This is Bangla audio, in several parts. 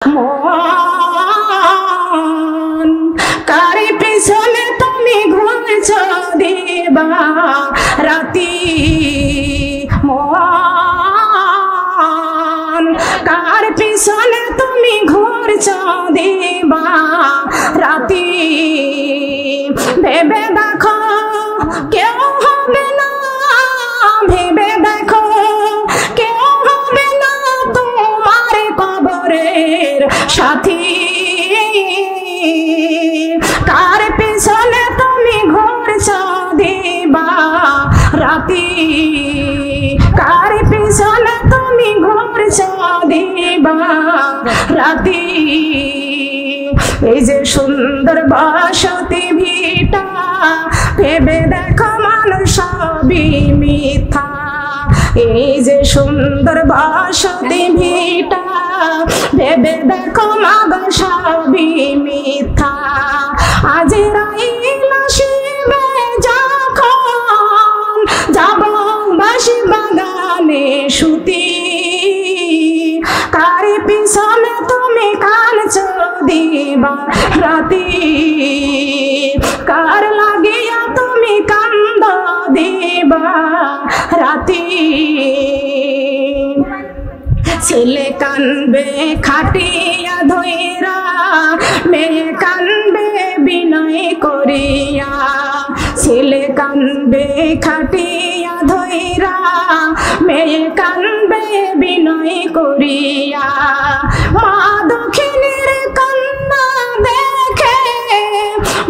মন কারি পিছনে তুমি ঘুরছ দিবা রাতি, মন কার পিছনে তুমি ঘুরছ দিবা রাতি, ভেবে দেখো কেউ হবে না, ভেবে দেখো কেউ হবে না তোমার কবরের সাথী, কার পিছনে তুমি ঘুরছ দিবা রাতি, কার পিছনে তুমি ঘুরছ দিবা রাতি। এই যে সুন্দর বসতি ভিটা, ভেবে দেখো মানুষ সবই মিথ্যা, এই যে সুন্দর বসতি ভিটা, ভেবে দেখো মাগ সবই মিথ্যা। আজরাইল আসিবে যখন, যাব বাঁশি বাগানে শুতি, কার পিছনে তুমি কাঁদছ দিবা রাতি, কার লাগিয়া তুমি কান্দ দিবা রাতি। ছেলে কানবে খাটিয়া ধইরা, মেয়ে কানবে বিনয় করিয়া, ছেলে কানবে খাটিয়া ধইরা, মেয়ে কানবে বিনয় করিয়া। মা দক্ষিণীর কান্না দেখে,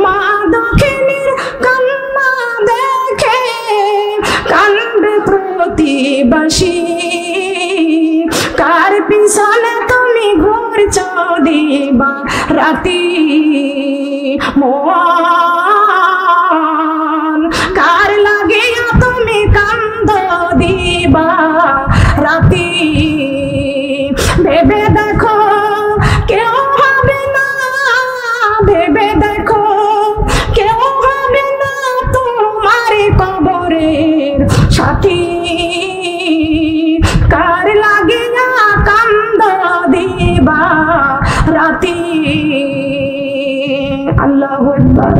মা দক্ষিণীর কান্না দেখে কানবে প্রতিবাসী, কার পিছনে তুমি ঘুরছ দিবা রাতি, মন কার লাগিয়া তুমি কান্দ দিবা রাতি, ভেবে দেখো কেউ হবে না, ভেবে দেখো কেউ হবে না তোমার কবরের সাথী, কার লাগিয়া কান্দ দিবা রাতি। আল্লাহু আকবার।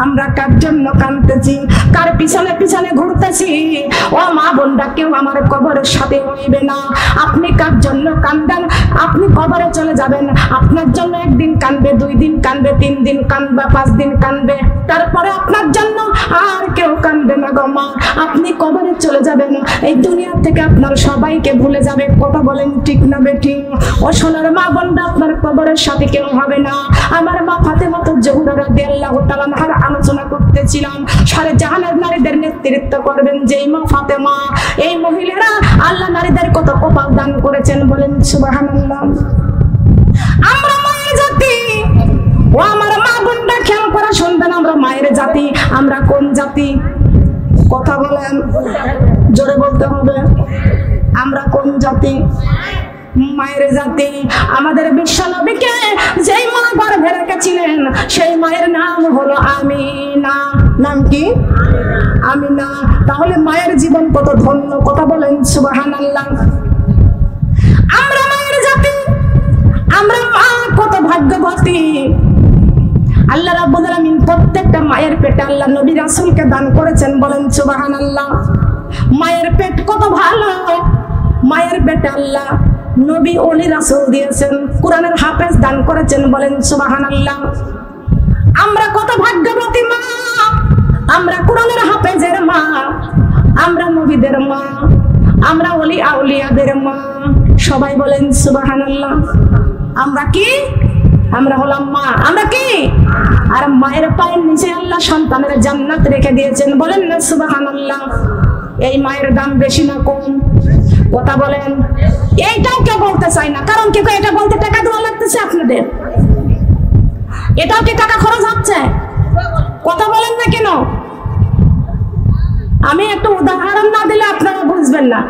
আমরা কার জন্য কাঁদতেছি, কার পিছনে পিছনে ঘুরতেছি? ও মা বোনরা, কেউ আমার কবরের সাথে হইবে না। আপনি কার জন্য কান্দেন? আপনি কবরে চলে যাবেন, আপনার জন্য একদিন কানবে, 2 দিন কানবে, 3 দিন কানবে, 5 দিন কানবে, তারপরে আপনার জন্য আর কেউ কানবে না গো মা। আপনি কবরে চলে যাবেন, এই দুনিয়া থেকে আপনার সবাইকে ভুলে যাবে। কথা বলেন ঠিক না বেঠিক? ও সোনার মা বোনরা, আপনার কবরের সাথে কেউ হবে না। আমার মা ফাতেমা জোহরা রাদিয়াল্লাহু তাআলা আনহার আলোচনা করতেছিলাম। সারে জাহানের নারীদের নেতৃত্ব করবেন যেই মা ফাতেমা, এই মহিলারা আল্লাহ নারীদের কত কপাল দান করেছেন, বলেন সুবহানাল্লাহ। আমরা মায়ের জাতি, ও আমার মা বোনরা খেয়াল করে শুনবেন, আমরা মায়ের জাতি। আমরা কোন জাতি? কথা বলেন, জোরে বলতে হবে। আমরা কোন জাতি? মায়ের জাতি। আমাদের বিশ্ব নবীকে যেই মা গর্ভে রেখেছিলেন, সেই মায়ের নাম হলো আমিনা। নাম কি? আমিনা। তাহলে মায়ের জীবন কত ধন্য, কথা বলেন সুবহানাল্লাহ। আমরা মায়ের জাতি, আমরা মা কত ভাগ্যবতী। আল্লাহ রাব্বুল আলামিন প্রত্যেকটা মায়ের পেটে আল্লাহ নবী রাসূলকে দান করেছেন, বলেন সুবহানাল্লাহ। মায়ের পেট কত ভালো, মায়ের পেটে আল্লাহ নবী ওলি রাসূল দিয়েছেন, কোরআনের হাফেজ দান করেছেন, বলেন সুবহানাল্লাহ। আমরা কত ভাগ্যবতী মা, আমরা কোরআনের হাফেজের মা, আমরা নবীদের মা, আমরা ওলি আউলিয়াদের মা। সবাই বলেন সুবহানাল্লাহ। আমরা কি? আমরা হলাম মা। আমরা কি? আর মায়ের পায়ের নিচে আল্লাহ সন্তানের জান্নাত রেখে দিয়েছেন, বলেন না সুবহানাল্লাহ। এই মায়ের দাম বেশি না কম? কথা বলেন। এইটাও কেউ বলতে চায় না, কারণ কি এটা বলতে টাকা দেওয়া লাগতেছে আপনাদের, এটাও কি টাকা খরচ হচ্ছে? কথা বলেন না কেন? আমি একটা উদাহরণ না দিলে আপনারা বুঝবেন না।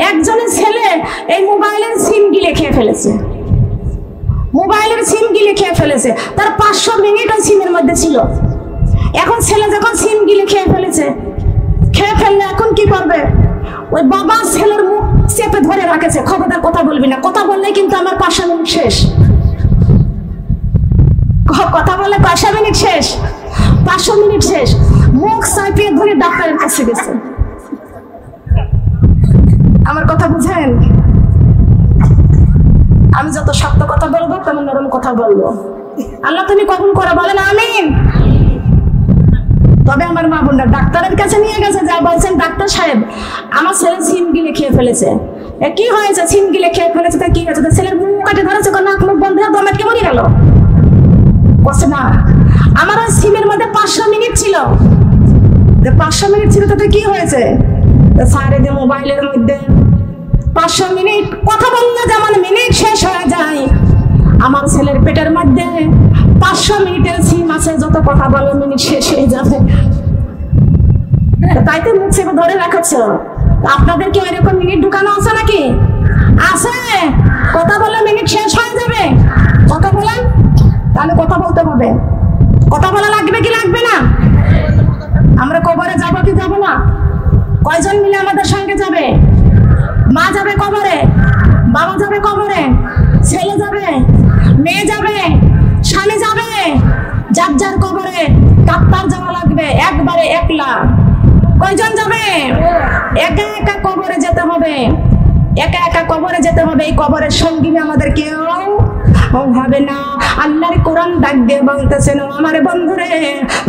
একজনের ছেলে এই মোবাইলের সিম গিলে খেয়ে ফেলেছে, মোবাইলের সিম গিলে খেয়ে ফেলেছে, তার 500 মিনিট ওই সিমের মধ্যে ছিল। এখন ছেলে যখন সিম গিলে খেয়ে ফেলেছে, খেয়ে ফেললে এখন কি করবে? ওই বাবা ছেলের মুখ চেপে ধরে রাখেছে, খবরদার কথা বলবি না, কথা বললে কিন্তু আমার 5 মিনিট শেষ, কথা বললে 5 মিনিট শেষ, 500 মিনিট শেষ। মুখ চাপিয়ে ধরে ডাক্তারের কাছে গেছে। আমার কথা বুঝেন? আমি যত শক্ত কথা বলবো তেমন নরম কথা বলবো। আল্লাহ তুমি কবুল করে বলেন আমিন। তবে আমার মা বোনরা ডাক্তারের কাছে নিয়ে গেছে, যা বলছেন ডাক্তার সাহেব আমার ছেলে সিম গিলে খেয়ে ফেলেছে। কি হয়েছে? সিম গিলে খেয়ে ফেলেছে। তা কি হয়েছে? ছেলের মুখ কাটে ধরেছে, নাক মুখ বন্ধ হয়ে দম আটকে মরে গেল। বলছে না, আমার ওই সিমের মধ্যে 500 মিনিট ছিল। 500 মিনিট ছিল তাতে কি হয়েছে? সারে যে মোবাইলের মধ্যে 500 মিনিট কথা বললে যেমন মিনিট শেষ হয়ে যায়, আমার ছেলের পেটের মধ্যে 500 মিনিটের সিম আছে, যত কথা বলে মিনিট শেষ হয়ে যাবে। তাই তো মুখ চেপে ধরে রাখছ। আপনাদের কি এরকম মিনিট ঢুকানো আছে নাকি? আছে। কথা বললে মিনিট শেষ হয়ে যাবে। কথা বলেন, তাহলে কথা বলতে হবে। কথা বলা লাগবে কি লাগবে না? আমরা কবরে যাবো কি যাবো না? কয়জন মিলে আমাদের সঙ্গে যাবে? মা যাবে কবরে, বাবা যাবে কবরে, ছেলে যাবে, মেয়ে যাবে, স্বামী যাবে, যার যার কবরে কাপ্তার যাওয়া লাগবে, একবারে একলা। কয়জন যাবে? একা একা কবরে যেতে হবে, একা একা কবরে যেতে হবে। এই কবরের সঙ্গী আমাদের কেউ হবে না। আল্লাহর কোরআন ডাক দিয়ে বলতেছেন, আমার বন্ধুরে,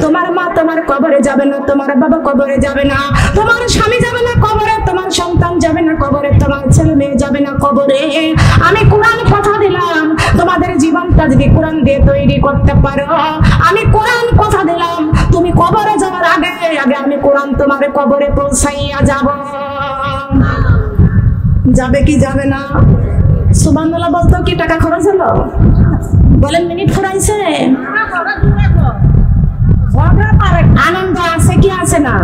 তোমার মা তোমার কবরে যাবে না, তোমার বাবা কবরে যাবে না, তোমার স্বামী যাবে না কবরে, তোমার সন্তান যাবে না কবরে, তোমার ছেলে মেয়ে যাবে না কবরে। আমি কোরআন কথা দিলাম, তোমাদের জীবনটা যদি কোরআন দিয়ে তৈরি করতে পারো, আমি কোরআন কথা দিলাম, তুমি কবরে যাওয়ার আগে আগে আমি কোরআন তোমার কবরে পৌঁছাইয়া যাব। যাবে কি যাবে না? সুবহানাল্লাহ বলতো কি টাকা খরচ হলো? বলেন মিনিট ফুরাইছে? আনন্দ আছে কি আছে না?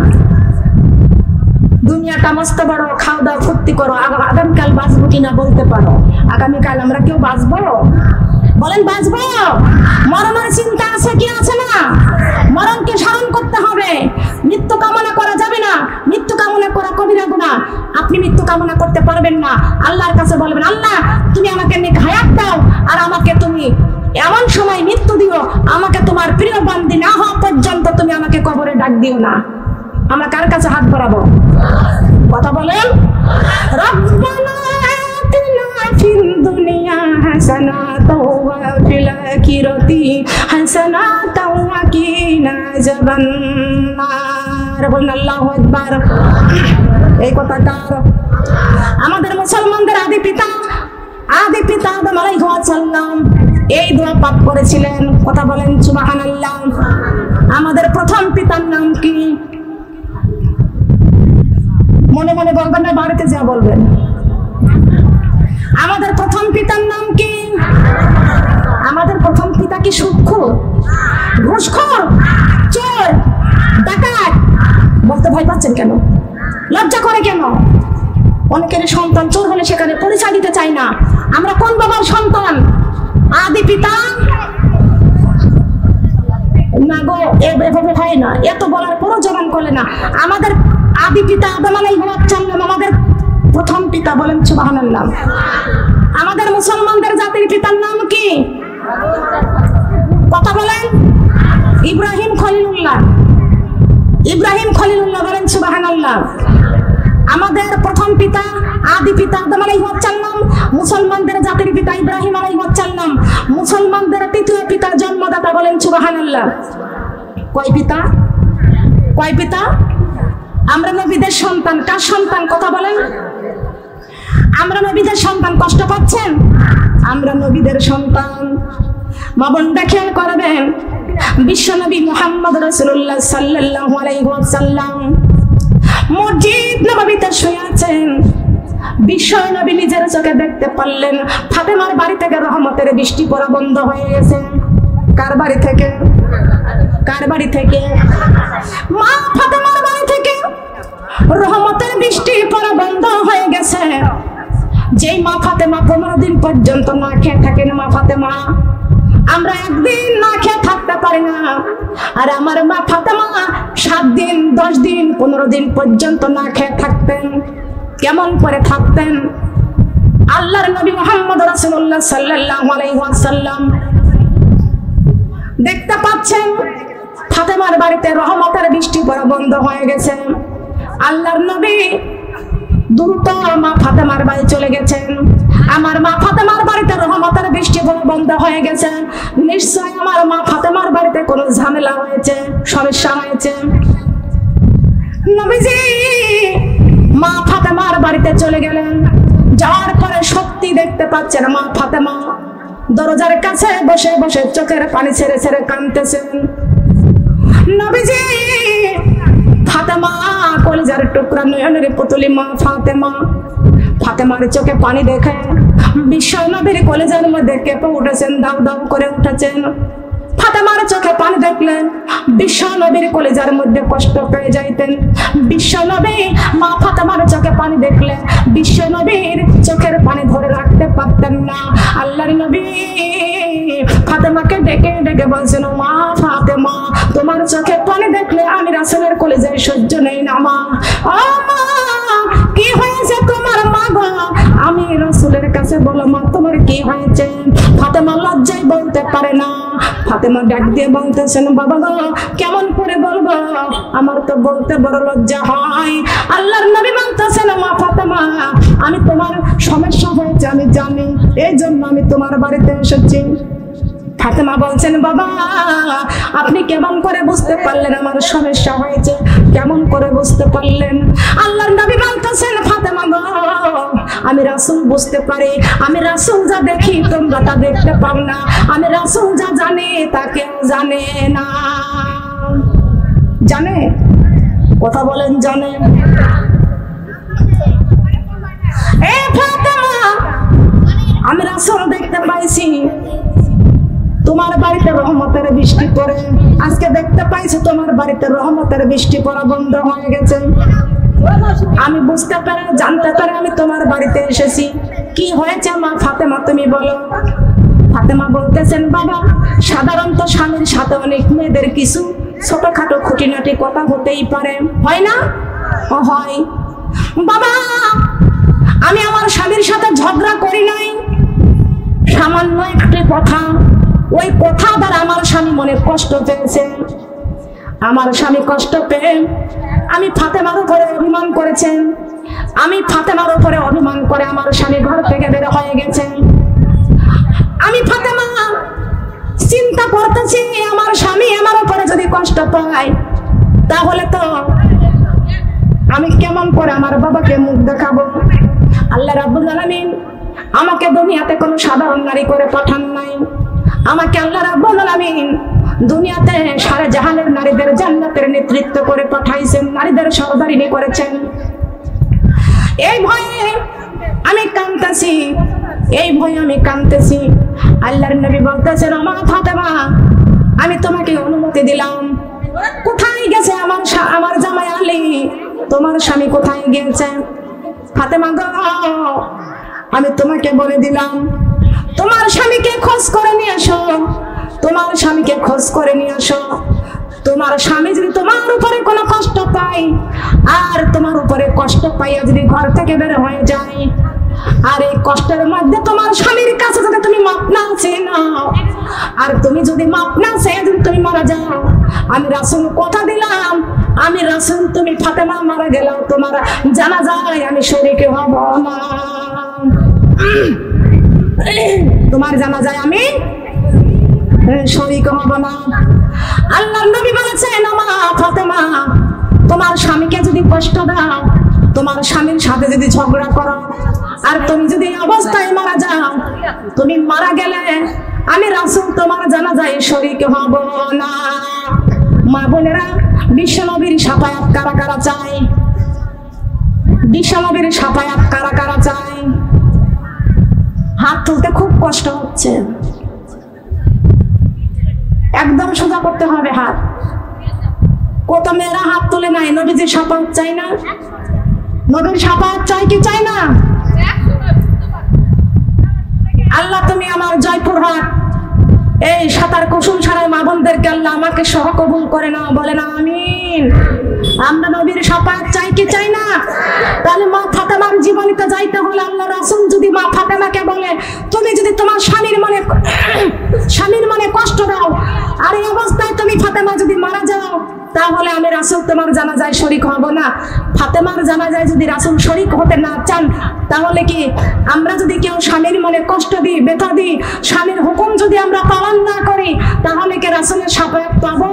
দুনিয়াটা মস্ত বড়, খাওয়া দাওয়া ফুর্তি করো, আগামীকাল বাঁচবো কিনা বলতে পারো। আগামীকাল আমরা কেউ বাঁচবো? বলেন বাঁচবো? মরণের চিন্তা আছে কি আছে না? মরণকে স্মরণ করতে হবে। মৃত্যু কামনা করা যাবে না, মৃত্যু কামনা করা কবিরা গুনাহ। আপনি মৃত্যু কামনা করতে পারবেন না। আল্লাহর কাছে বলবেন, আল্লাহ তুমি আমাকে নেক হায়াত দাও, আর আমাকে তুমি এমন সময় মৃত্যু দিও, আমাকে তোমার প্রিয় বান্দি না হওয়া পর্যন্ত তুমি আমাকে কবরে ডাক দিও না। আমরা কার কাছে হাত বাড়াবো? কথা বলেন। রব্বানা আতিনা ফিদ দুনিয়া হাসানাতাও ওয়া ফিল আখিরাতি হাসানাতাও ওয়া কিনা আযাবান্নার। বলেন আল্লাহু আকবার। এই কথা কার? আমাদের মুসলমানদের আদি পিতা আদম আলাইহিস সালাম এই দোয়া পাঠ করেছিলেন। কথা বলেন সুবহানাল্লাহ। আমাদের প্রথম পিতার নাম কি? মনে মনে বলবেন না, বাড়িতে যা বলবেন। আমাদের প্রথম পিতার নাম কি? আমাদের প্রথম পিতা কি সুদখোর, ঘুষখোর, চোর, ডাকাত? বলতে ভয় পাচ্ছেন কেন? লজ্জা করে কেন? অনেকের সন্তান চোর হলে সেখানে পরিচয় দিতে চায় না। আমরা কোন বাবার সন্তান? আদি পিতা না গো, এভাবে হয় না। এত বলার পরও জবান করলে না। আমাদের আদি পিতা আদম আলাইহিস সালাম আমাদের প্রথম পিতা। বলেন সুবহানাল্লাহ। আমাদের মুসলমানদের জাতির পিতার নাম কি? কথা বলেন। ইব্রাহিম খলিলুল্লাহ। ইব্রাহিম খলিলুল্লাহ। বলেন সুবহানাল্লাহ। আমাদের প্রথম পিতা আদি পিতা আদম আলাইহিস সালাম, মুসলমানদের জাতির পিতা ইব্রাহিম আলাইহিস সালাম, মুসলমানদের তৃতীয় পিতার জন্মদাতা। বলেন সুবহানাল্লাহ। কয় পিতা? কয় পিতা? আমরা নবীদের সন্তান। কার সন্তান? কথা বলেন। আমরা নবীদের সন্তান। কষ্ট পাচ্ছেন? আমরা নবীদের সন্তান। মা বোনরা খেয়াল করবেন, বিশ্বনবী মুহাম্মদ রাসূলুল্লাহ সাল্লাল্লাহু আলাইহি ওয়াসাল্লাম মসজিদ নববীতে শুয়ে আছেন। বিশ্ব নবী নিজের চোখে দেখতে পারলেন ফাতেমার বাড়ি থেকে রহমতের বৃষ্টি পড়া বন্ধ হয়ে গেছে। কার বাড়ি থেকে? কার বাড়ি থেকে? মা ফাতেমার বাড়ি থেকে রহমতের বৃষ্টি পড়া বন্ধ হয়ে গেছে। যেই মা ফাতেমা 15 দিন পর্যন্ত না খেয়ে থাকেন, মা ফাতেমা আমরা একদিন না খেয়ে থাকতে পারি না। আর আমার মা ফাতেমা 7 দিন, 10 দিন, 15 দিন পর্যন্ত না খেয়ে থাকতেন। কেমন করে থাকতেন। আল্লাহর নবী মুহাম্মদ রাসূলুল্লাহ সাল্লাল্লাহু আলাইহি ওয়াসাল্লাম দেখতে পাচ্ছেন ফাতেমার বাড়িতে রহমতের বৃষ্টি পড়া বন্ধ হয়ে গেছে। আল্লাহর নবী দ্রুত মা ফাতেমার বাড়ি চলে গেছেন। আমার মা ফাতেমার বাড়িতে রহমতের বৃষ্টি পড়া বন্ধ হয়ে গেছে, নিশ্চয় আমার মা ফাতেমার বাড়িতে কোনো ঝামেলা হয়েছে, সমস্যা হয়েছে। নবীজি মা ফাতেমার বাড়িতে চলে গেলেন। যাওয়ার পরে সত্যি দেখতে পাচ্ছেন মা ফাতেমা দরজার কাছে বসে বসে চোখের পানি ছেড়ে ছেড়ে কাঁদতেছেন। নবীজি ফাতেমা কলিজার টুকরা নয়নের পুতুলি মা ফাতেমা, ফাতেমার চোখে পানি দেখে বিশ্ব নবীর কলিজার মধ্যে কেঁপে উঠেছেন, দাউ দাউ করে উঠেছেন। ফাতেমার চোখে পানি দেখলেন বিশ্ব নবীর কলিজার মধ্যে কষ্ট পেয়ে যাইতেন। বিশ্ব নবী মা ফাতেমার চোখে পানি দেখলে বিশ্ব নবীর চোখের পানি ধরে রাখতে পারতেন না। আল্লাহর নবী ফাতেমাকে ডেকে ডেকে বলছেন, মা ফাতেমা তোমার চোখে পানি দেখলে আমি রাসূলের কলিজায় সহ্য নেই না মা। ও মা কি হয়েছে তোমার মা গো? আমি রাসূলের কাছে বলো মা তোমার কি হয়েছে? ফাতেমা লজ্জায় বলতে পারে না। ফাতেমা ডাক দিয়ে বলতেছেন, বাবা গো কেমন করে বলবো, আমার তো বলতে বড় লজ্জা হয়। আল্লাহর নবী বলতেছেন, মা ফাতেমা আমি তোমার সমস্যা হয়েছে আমি জানি, এই জন্য আমি তোমার বাড়িতে এসেছি। ফাতেমা বলছেন, বাবা আপনি কেমন করে বুঝতে পারলেন আমার সমস্যা হয়েছে, কেমন করে বুঝতে পারলেন? আল্লাহর নবী বলতেছেন, ফাতেমা গো আমি রাসূল বুঝতে পারি, আমি রাসূল যা দেখি তোমরা তা দেখতে পাও না, আমি রাসূল যা জানি তা কেউ জানে না। জানে? কথা বলেন জানে? এ ফাতেমা আমি রাসূল দেখতে পাইছি তোমার বাড়িতে রহমতের বৃষ্টি পড়ে, আজকে দেখতে পাইছি তোমার বাড়িতে রহমতের বৃষ্টি পড়া বন্ধ হয়ে গেছে। আমি বুঝতে পারে জানতে পারে আমি তোমার বাড়িতে এসেছি। কি হয়েছে মা ফাতেমা তুমি বলো। ফাতেমা বলতেছেন, বাবা সাধারণত স্বামীর সাথে অনেক মেয়েদের কিছু ছোটখাটো খুঁটিনাটি কথা হতেই পারে, হয় না? হয়। বাবা আমি আমার স্বামীর সাথে ঝগড়া করি নাই, সামান্য একটি কথা, ওই কথা দ্বারা আমার স্বামী মনে কষ্ট পেয়েছে। আমার স্বামী কষ্ট পেয়ে আমি ফাতেমার উপরে অভিমান করেছেন, আমি ফাতেমার উপরে অভিমান করে আমার স্বামী ঘর থেকে বের হয়ে গেছে। আমি ফাতেমা চিন্তা করতেছি আমার স্বামী আমার উপরে যদি কষ্ট পায় তাহলে তো আমি কেমন করে আমার বাবাকে মুখ দেখাবো। আল্লাহ রাব্বুল আলামিন আমাকে দুনিয়াতে কোনো সাধারণ নারী করে পাঠান নাই, আমাকে আল্লাহ রাব্বুল আলামিন দুনিয়াতে সারা জাহানের নারীদের জান্নাতের নেতৃত্ব করে পাঠাইছেন, নারীদের সরদারিনী করেছেন। এই ভয়ে আমি কাঁদতেছি, এই ভয়ে আমি কাঁদতেছি। আল্লাহর নবী বলতেছেন, মা ফাতেমা আমি তোমাকে অনুমতি দিলাম। কোথায় গেছে আমার জামাই আলী? তোমার স্বামী কোথায় গিয়েছে? ফাতেমা গো আমি তোমাকে বলে দিলাম তোমার স্বামীকে খোঁজ করে নিয়ে আসো, তোমার স্বামীকে খোঁজ করে নিয়ে আসো। তোমার স্বামী যদি তোমার উপরে কোনো কষ্ট পায় আর তোমার উপরে কষ্ট পাইয়া যদি ঘর থেকে বের হয়ে যায়, আর এই কষ্টের মধ্যে তোমার স্বামীর কাছে যদি তুমি মাপ না চেয়ে নাও, আর তুমি যদি মাপ না চেয়ে যদি তুমি মারা যাও, আমি রাসূল কথা দিলাম, আমি রাসূল তুমি ফাতেমা মারা গেলেও তোমার জানাজায় আমি শরীক হব না, তোমার জানাজায় আমি শরীক হব না। আল্লাহর নবী বলেছেন, মা ফাতেমা তোমার স্বামীকে যদি কষ্ট দাও, তোমার স্বামীর সাথে যদি ঝগড়া করো, আর তুমি যদি অবস্থায় মারা যাও, তুমি মারা গেলে আমি রাসূল তোমার জানাজায় শরীক হব না। মা বোনেরা বিশ্ব নবীর শাফায়াত কারা কারা চায়? বিশ্ব নবীর শাফায়াত কারা কারা চায়? হাত তুলতে খুব কষ্ট হচ্ছে, একদম সোজা করতে হবে হাত। কত মেয়েরা হাত তুলে নাই, নবীজির শাফায়াত চাই না? নবীর শাফায়াত চাই কি চাই না? আল্লাহ তুমি আমার জয়পুরহাট এই সাতার কুসুম সারায় মা বোনদেরকে আল্লাহ আমাকে সহ কবুল করে নাও, বলে না আমিন। আমরা নবীর শাফাআত চাই কি চাই না? তাহলে মা ফাতেমার জীবনীতে যাইতে হলে আল্লাহ রাসূল যদি মা ফাতেমাকে বলে তুমি যদি তোমার স্বামীর মনে কষ্ট দাও আর এই অবস্থায় তুমি ফাতেমা যদি মারা যাও তাহলে আমি রাসূল তোমার জানাজায় শরীক হব না। ফাতেমার জানাজায় যদি রাসূল শরীক হতে না চান তাহলে কি আমরা যদি কেউ স্বামীর মনে কষ্ট দিই, ব্যথা দিই, স্বামীর হুকুম যদি আমরা পালন না করি তাহলে কি রাসূলের শাফাআত পাবো?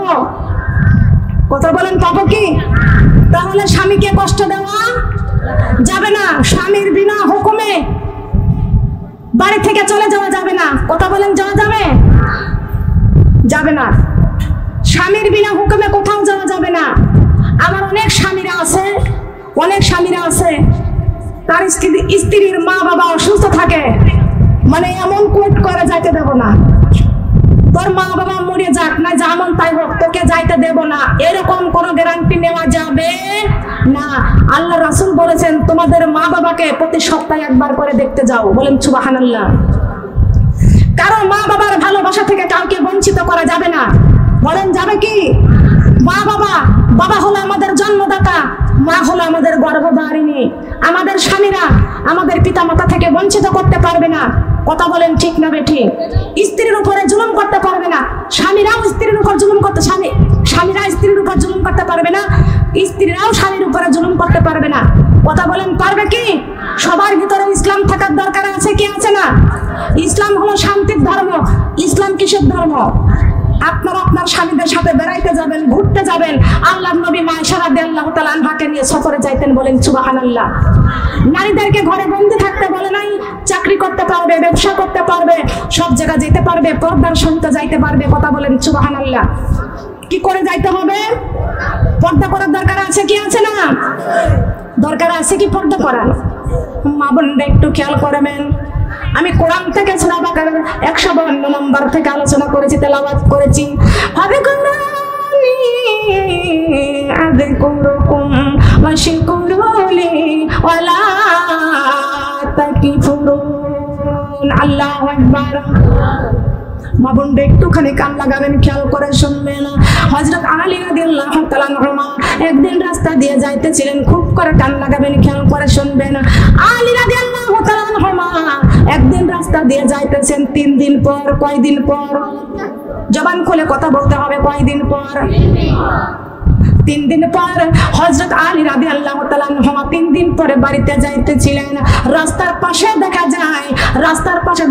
কথা বলেন পাবো কি? তাহলে স্বামীকে কষ্ট দেওয়া যাবে না। স্বামীর বিনা হুকুমে বাড়ি থেকে চলে যাওয়া যাবে না। কথা বলেন যাওয়া যাবে? যাবে না। স্বামীর বিনা হুকুমে কোথাও যাওয়া যাবে না। আমার অনেক স্বামীরা আছে তার স্ত্রীর মা বাবা অসুস্থ থাকে, মানে এমন কোর্ট করে যাইতে দেব না, তোর মা বাবা মরে যাক না যেমন তাই হোক তোকে যাইতে দেব না, এরকম কোনো গ্যারান্টি নেওয়া যাবে না। আল্লাহ রাসূল বলেছেন তোমাদের মা বাবাকে প্রতি সপ্তাহে একবার করে দেখতে যাও। বলেন সুবহানাল্লাহ। কারণ মা বাবার ভালোবাসা থেকে কাউকে বঞ্চিত করা যাবে না। বলেন যাবে কি? বাবা হলো আমাদের জন্মদাতা, মা হলো আমাদের গর্ভধারিণী। আমাদের স্বামীরা আমাদের পিতামাতা থেকে বঞ্চিত করতে পারবে না। কথা বলেন ঠিক না বেঠিক? স্ত্রীর উপরে জুলুম করতে পারবে না। স্বামীরাও স্ত্রীর উপর জুলুম করতে স্বামীরা স্ত্রীর উপর জুলুম করতে পারবে না, স্ত্রীরাও স্বামীর উপরে জুলুম করতে পারবে না। কথা বলেন পারবে কি? সবার ভিতরে ইসলাম থাকার দরকার আছে কি আছে না? ইসলাম হলো শান্তির ধর্ম। ইসলাম কিসের ধর্ম? আপনারা আপনার স্বামীদের সাথে বেড়াইতে যাবেন, ঘুরতে যাবেন। আল্লাহর নবী আয়েশা রাদিয়াল্লাহু তাআলা আনহাকে নিয়ে সফরে যাইতেন। বলেন সুবহানাল্লাহ। নারীদেরকে ঘরে বন্দি থাকতে বলে নাই, চাকরি করতে পারবে, ব্যবসা করতে পারবে, সব জায়গায় যেতে পারবে, পর্দার সহিত যাইতে পারবে। কথা বলেন সুবহানাল্লাহ। কি করে যাইতে হবে? পর্দা করার দরকার আছে কি আছে না? দরকার আছে কি পর্দা করার? মা বোনরা একটু খেয়াল করবেন। আমি কোরআন থেকে সূরা বাকারার 152 নম্বর থেকে আলোচনা করেছি, তেলাওয়াত করেছি। ফাযকুরুনি আযকুরুকুম ওয়াশকুরুলি ওয়ালা তাকফুরুন। আল্লাহু আকবার। মা বোনরা একটুখানি কান লাগাবেন, খেয়াল করে শুনবেন। হযরত আলী রাদিয়াল্লাহু তাআলা আনহু একদিন রাস্তা দিয়ে যাইতেছিলেন, খুব করে কান লাগাবেন, খেয়াল করে শুনবেন। আলী রাদিয়াল্লাহু তাআলা আনহু একদিন রাস্তা দিয়ে যাইতেছেন 3 দিন পর। কয়দিন পর? জবান খুলে কথা বলতে হবে। কয়দিন পর? 3 দিন পর। হযরত আলী রাদিয়াল্লাহু তাআলা আনহু 3 দিন পরে বাড়িতে যাইতেছিলেন। রাস্তার পাশে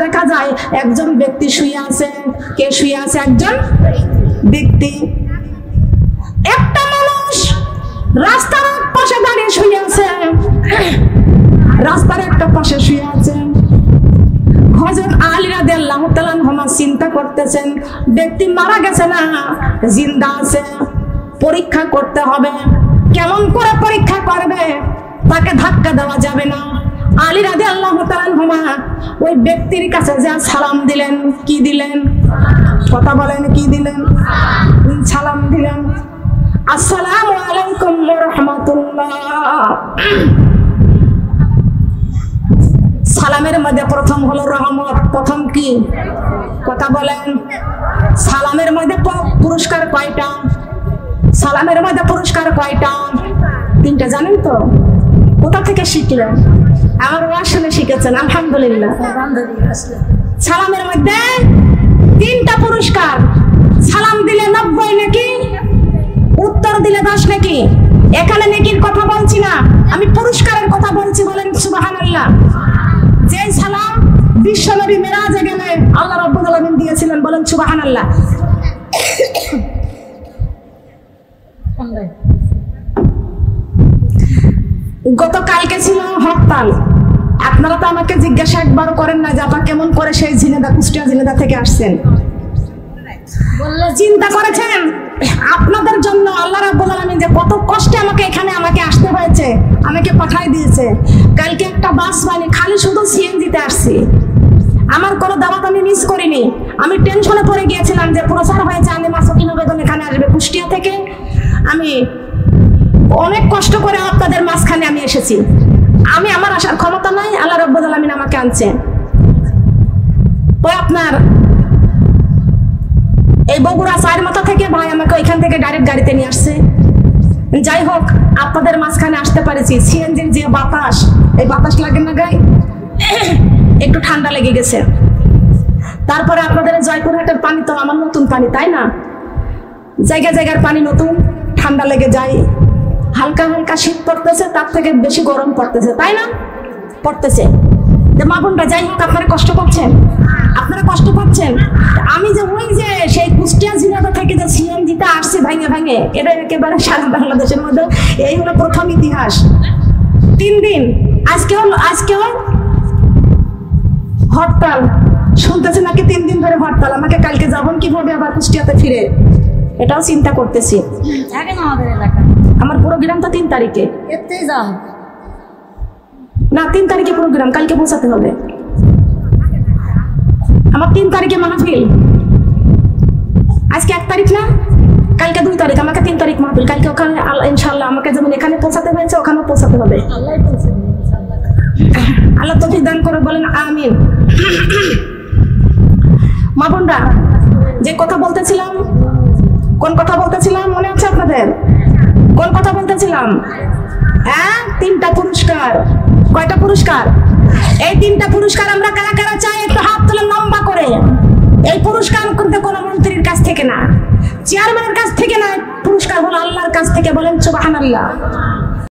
দেখা যায় একজন ব্যক্তি শুয়ে আছে। কে শুয়ে আছে? একজন ব্যক্তি, একটা মানুষ রাস্তার পাশে দাঁড়িয়ে শুয়ে আছে, রাস্তার একটা পাশে শুয়ে আছে। হযরত আলী রাদিয়াল্লাহু তাআলা আনহু চিন্তা করতেছেন ব্যক্তি মারা গেছে না জিন্দা আছে, পরীক্ষা করতে হবে। কেমন করে পরীক্ষা করবে? তাকে ধাক্কা দেওয়া যাবে না। আলী রাদিয়াল্লাহু তাআলা আনহু ওই ব্যক্তির কাছে যা সালাম দিলেন। কি দিলেন? কথা বলেন কি দিলেন? সালাম দিলেন, আসসালামু আলাইকুম ওয়া রাহমাতুল্লাহ। সালামের মধ্যে প্রথম হলো রহমত। প্রথম কি? কথা বলেন। সালামের মধ্যে পুরস্কার কয়টা? সালামের মধ্যে পুরস্কার কয়টা? 3টা। জানেন তো? কোথা থেকে শিখলেন? আমার ওয়াজ শুনে শিখেছেন, আলহামদুলিল্লাহ। সালামের মধ্যে 3টা পুরস্কার। সালাম দিলে 90 নাকি, উত্তর দিলে 10 নাকি। এখানে নেকির কথা বলছি না, আমি পুরস্কারের কথা বলছি। বলেন সুবহানাল্লাহ। যে সালাম বিশ্বনবী মেরাজে গেলে আল্লাহ রাব্বুল আলামিন দিয়েছিলেন। বলেন সুবহানাল্লাহ। গতকালকে ছিল হরতাল। আপনারা তো আমাকে জিজ্ঞাসা একবার করেন না যে আপা কেমন করে সেই কুষ্টিয়া ঝিনেদা থেকে আসছেন। চিন্তা করেছেন আপনাদের জন্য আল্লাহ রাব্বুল আলামিন যে কত কষ্টে আমাকে আসতে হয়েছে, আমাকে পাঠাই দিয়েছে। কালকে একটা বাস পাইনি, খালি শুধু সিএনজিতে আসছি। আমার কোনো দাওয়াত আমি মিস করিনি। আমি টেনশনে পড়ে গিয়েছিলাম যে প্রচার হয়েছে আমি মাসুকিনা বেগম এখানে আসবে কুষ্টিয়া থেকে। আমি অনেক কষ্ট করে আপনাদের মাঝখানে আমি এসেছি। আমার আসার ক্ষমতা নাই, আল্লাহ রাব্বুল আলামিন আমাকে আনছে। ওই আপনার এই বগুড়া 4 মাথা থেকে ভাই আমাকে ওইখান থেকে ডাইরেক্ট গাড়িতে নিয়ে আসছে। যাই হোক, আপনাদের মাঝখানে আসতে পারেছি। সিএনজির যে বাতাস, এই বাতাস লাগে না গায়ে, একটু ঠান্ডা লেগে গেছে। তারপরে আপনাদের জয়পুরহাটের পানি তো আমার নতুন পানি, তাই না? জায়গা জায়গার পানি নতুন, ঠান্ডা লেগে যায়। হালকা হালকা শীত পড়তেছে, তার থেকে বেশি গরম পড়তেছে, তাই না? পড়তেছে। মা বোনরা, যাই হোক, আপনারা কষ্ট পাচ্ছেন, আপনারা কষ্ট পাচ্ছেন। আমি যে ওই যে সেই কুষ্টিয়া জেলা থেকে যে সিএনজিতে আসছে ভাঙে ভাঙে, এটা একেবারে সারা বাংলাদেশের মধ্যে এই হলো প্রথম ইতিহাস। 3 দিন, আজকেও হরতাল শুনতেছে নাকি, 3 দিন ধরে হরতাল। আমাকে কালকে যাবেন কিভাবে আবার কুষ্টিয়াতে ফিরে, এটাও চিন্তা করতেছি। আমাদের এলাকা আমার প্রোগ্রাম তো 3 তারিখে, এতেই যাও না 3 তারিখে প্রোগ্রাম, কালকে পৌঁছাতে হবে। আমার 3 তারিখে মাহফিল, আজকে 1 তারিখ না, কালকে 2 তারিখ, আমাকে 3 তারিখ মাহফিল। কালকে ওখানে ইনশাল্লাহ আমাকে যেমন এখানে পৌঁছাতে হয়েছে, ওখানেও পৌঁছাতে হবে। আল্লাহ তৌফিক দান করে, বলেন আমিন। মা বোনরা, যে কথা বলতেছিলাম, কোন কথা বলতেছিলাম মনে আছে আপনাদের? কোন কথা বলতেছিলাম? হ্যাঁ, 3টা পুরস্কার। কয়টা পুরস্কার? এই 3টা পুরস্কার আমরা কারা কারা চাই, একটু হাত তুলে লম্বা করে। এই পুরস্কার কিন্তু কোনো মন্ত্রীর কাছ থেকে না, চেয়ারম্যানের কাছ থেকে না, পুরস্কার হলো আল্লাহর কাছ থেকে। বলেন সুবহানাল্লাহ।